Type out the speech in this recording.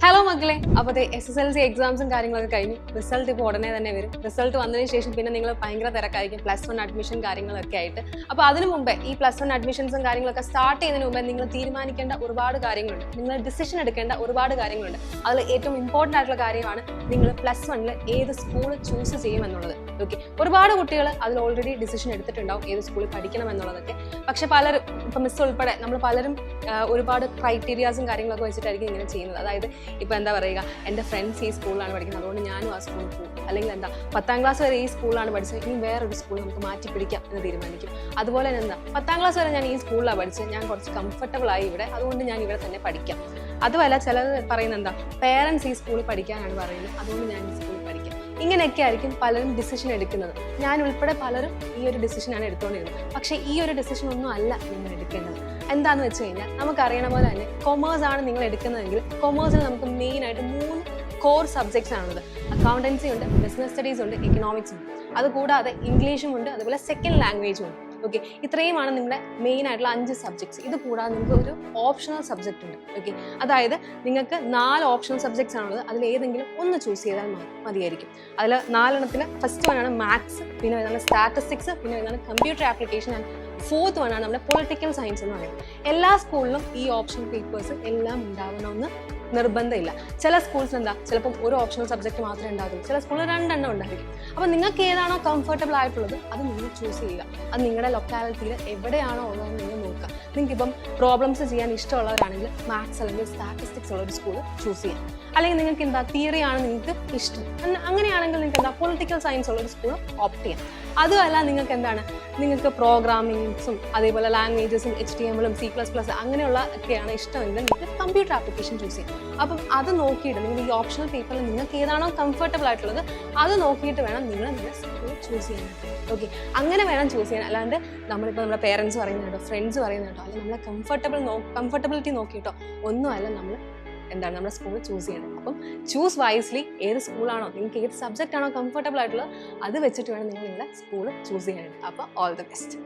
Hello മക്കളെ, അപ്പോൾ SSLC എക്സാംസും കാര്യങ്ങളൊക്കെ കഴിഞ്ഞു. റിസൾട്ട് ഇപ്പോൾ ഉടനെ തന്നെ വരും. റിസൾട്ട് വന്നതിന് ശേഷം പിന്നെ നിങ്ങൾ ഭയങ്കര തിരക്കായിരിക്കും, +1 അഡ്മിഷൻ കാര്യങ്ങളൊക്കെ ആയിട്ട്. അപ്പോൾ അതിന് മുമ്പേ ഈ +1 അഡ്മിഷൻസും കാര്യങ്ങളൊക്കെ സ്റ്റാർട്ട് ചെയ്യുന്നതിന് മുമ്പേ നിങ്ങൾ തീരുമാനിക്കേണ്ട ഒരുപാട് കാര്യങ്ങളുണ്ട്, നിങ്ങൾ ഡിസിഷൻ എടുക്കേണ്ട ഒരുപാട് കാര്യങ്ങളുണ്ട്. അതിൽ ഏറ്റവും ഇമ്പോർട്ടൻ്റ് ആയിട്ടുള്ള കാര്യമാണ് നിങ്ങൾ +1 ഏത് സ്കൂൾ ചൂസ് ചെയ്യുമെന്നുള്ളത്. ഓക്കെ, ഒരുപാട് കുട്ടികൾ അതിൽ ഓൾറെഡി ഡിസിഷൻ എടുത്തിട്ടുണ്ടാവും ഏത് സ്കൂളിൽ പഠിക്കണം എന്നുള്ളതൊക്കെ. പക്ഷെ പലരും, ഇപ്പം മിസ് ഉൾപ്പെടെ നമ്മൾ പലരും ഒരുപാട് ക്രൈറ്റീരിയാസും കാര്യങ്ങളൊക്കെ വെച്ചിട്ടായിരിക്കും ഇങ്ങനെ ചെയ്യുന്നത്. അതായത് ഇപ്പം എന്താ പറയുക, എൻ്റെ ഫ്രണ്ട്സ് ഈ സ്കൂളിലാണ് പഠിക്കുന്നത്, അതുകൊണ്ട് ഞാനും ആ സ്കൂളിൽ പോകും. അല്ലെങ്കിൽ എന്താ 10ാം ക്ലാസ് വരെ ഈ സ്കൂളിലാണ് പഠിച്ചത്, ഇനി വേറൊരു സ്കൂൾ നമുക്ക് മാറ്റി പിടിക്കാം എന്ന് തീരുമാനിക്കും. അതുപോലെ തന്നെ എന്താ 10ാം ക്ലാസ് വരെ ഞാൻ ഈ സ്കൂളിലാണ് പഠിച്ചത്, ഞാൻ കുറച്ച് കംഫർട്ടബിൾ ആയി ഇവിടെ, അതുകൊണ്ട് ഞാൻ ഇവിടെ തന്നെ പഠിക്കാം. അതുമല്ല, ചിലത് പറയുന്നത് എന്താ, പേരൻസ് ഈ സ്കൂളിൽ പഠിക്കാനാണ് പറയുന്നത്, അതുകൊണ്ട് ഞാൻ ഈ സ്കൂളിൽ പഠിക്കാം. ഇങ്ങനെയൊക്കെ ആയിരിക്കും പലരും ഡിസിഷൻ എടുക്കുന്നത്. ഞാൻ ഉൾപ്പെടെ പലരും ഈ ഒരു ഡിസിഷനാണ് എടുത്തുകൊണ്ടിരുന്നത്. പക്ഷേ ഈ ഒരു ഡിസിഷൻ ഒന്നും അല്ല നിങ്ങൾ എടുക്കേണ്ടത്. എന്താണെന്ന് വെച്ച് കഴിഞ്ഞാൽ, നമുക്കറിയണ പോലെ തന്നെ കൊമേഴ്സ് ആണ് നിങ്ങൾ എടുക്കുന്നതെങ്കിൽ കൊമേഴ്സിൽ നമുക്ക് മെയിനായിട്ട് 3 കോർ സബ്ജക്ട്സ് ആണുള്ളത്. അക്കൗണ്ടൻസി ഉണ്ട്, ബിസിനസ് സ്റ്റഡീസ് ഉണ്ട്, എക്കണോമിക്സ് ഉണ്ട്. അതുകൂടാതെ ഇംഗ്ലീഷും ഉണ്ട്, അതുപോലെ സെക്കൻഡ് ലാംഗ്വേജും ഉണ്ട്. ഓക്കെ, ഇത്രയുമാണ് നിങ്ങളുടെ മെയിൻ ആയിട്ടുള്ള 5 സബ്ജക്ട്സ്. ഇത് കൂടാതെ നിങ്ങൾക്ക് ഒരു ഓപ്ഷണൽ സബ്ജക്റ്റ് ഉണ്ട്. ഓക്കെ, അതായത് നിങ്ങൾക്ക് 4 ഓപ്ഷണൽ സബ്ജക്ട്സ് ആണുള്ളത്. അതിൽ ഏതെങ്കിലും ഒന്ന് ചൂസ് ചെയ്താൽ മതിയായിരിക്കും. അതിൽ 4 ഫസ്റ്റ് വൺ ആണ് മാത്സ്, പിന്നെ വരുന്നതാണ് സ്റ്റാറ്റിസ്റ്റിക്സ്, പിന്നെ വരുന്നതാണ് computer application, and 4th one ആണ് നമ്മുടെ പൊളിറ്റിക്കൽ സയൻസ് എന്ന് പറയുന്നത്. എല്ലാ സ്കൂളിലും ഈ ഓപ്ഷൻ പേപ്പേഴ്സ് എല്ലാം ഉണ്ടാവണമെന്ന് നിർബന്ധമില്ല. ചില സ്കൂൾസ് എന്താ, ചിലപ്പം ഒരു ഓപ്ഷണൽ സബ്ജക്റ്റ് മാത്രമേ ഉണ്ടാകുള്ളൂ, ചില സ്കൂളിൽ 2 എണ്ണം ഉണ്ടായിരിക്കും. അപ്പോൾ നിങ്ങൾക്ക് ഏതാണോ കംഫർട്ടബിൾ ആയിട്ടുള്ളത് അത് നിങ്ങൾ ചൂസ് ചെയ്യുക. അത് നിങ്ങളുടെ ലൊക്കാലിറ്റിയിൽ എവിടെയാണോ ഉള്ളതെന്ന് നിങ്ങൾ നോക്കുക. നിങ്ങൾക്കിപ്പം പ്രോബ്ലംസ് ചെയ്യാൻ ഇഷ്ടമുള്ളവരാണെങ്കിൽ മാത്സ് അല്ലെങ്കിൽ സ്റ്റാറ്റിസ്റ്റിക്സ് ഉള്ള ഒരു സ്കൂൾ ചൂസ് ചെയ്യാം. അല്ലെങ്കിൽ നിങ്ങൾക്ക് എന്താ തിയറി ആണ് നിങ്ങൾക്ക് ഇഷ്ടം, അങ്ങനെയാണെങ്കിൽ നിങ്ങൾക്ക് എന്താ പൊളിറ്റിക്കൽ സയൻസ് ഉള്ള ഒരു സ്കൂൾ ഓപ്റ്റ് ചെയ്യാം. അതുമല്ല, നിങ്ങൾക്ക് എന്താണ്, നിങ്ങൾക്ക് പ്രോഗ്രാമിങ്സും അതേപോലെ ലാംഗ്വേജസും HTML C++ അങ്ങനെയുള്ള ഒക്കെയാണ് ഇഷ്ടമെങ്കിൽ നിങ്ങൾക്ക് കമ്പ്യൂട്ടർ ആപ്ലിക്കേഷൻ ചൂസ് ചെയ്യാം. അപ്പം അത് നോക്കിയിട്ട് നിങ്ങൾ ഈ ഓപ്ഷണൽ പേപ്പറിൽ നിങ്ങൾക്ക് ഏതാണോ കംഫർട്ടബിൾ ആയിട്ടുള്ളത് അത് നോക്കിയിട്ട് വേണം നിങ്ങൾ നിങ്ങളുടെ സ്കൂൾ ചൂസ് ചെയ്യാൻ. ഓക്കെ, അങ്ങനെ വേണം ചൂസ് ചെയ്യാൻ. അല്ലാണ്ട് നമ്മളിപ്പോൾ നമ്മുടെ പേരൻസ് പറയുന്നുണ്ടോ, ഫ്രണ്ട്സ് പറയുന്നുണ്ടോ, അല്ലെങ്കിൽ നമ്മളെ കംഫർട്ടബിലിറ്റി നോക്കിയിട്ടോ ഒന്നുമല്ല നമ്മൾ എന്താണ് നമ്മുടെ സ്കൂൾ ചൂസ് ചെയ്യണം. അപ്പം ചൂസ് വൈസ്ലി. ഏത് സ്കൂളാണോ നിങ്ങൾക്ക്, ഏത് സബ്ജക്റ്റ് ആണോ കംഫർട്ടബിൾ ആയിട്ടുള്ളത് അത് വെച്ചിട്ട് വേണം നിങ്ങൾ നിങ്ങളുടെ സ്കൂൾ ചൂസ് ചെയ്യാനായിട്ട്. അപ്പോൾ ഓൾ ദി ബെസ്റ്റ്.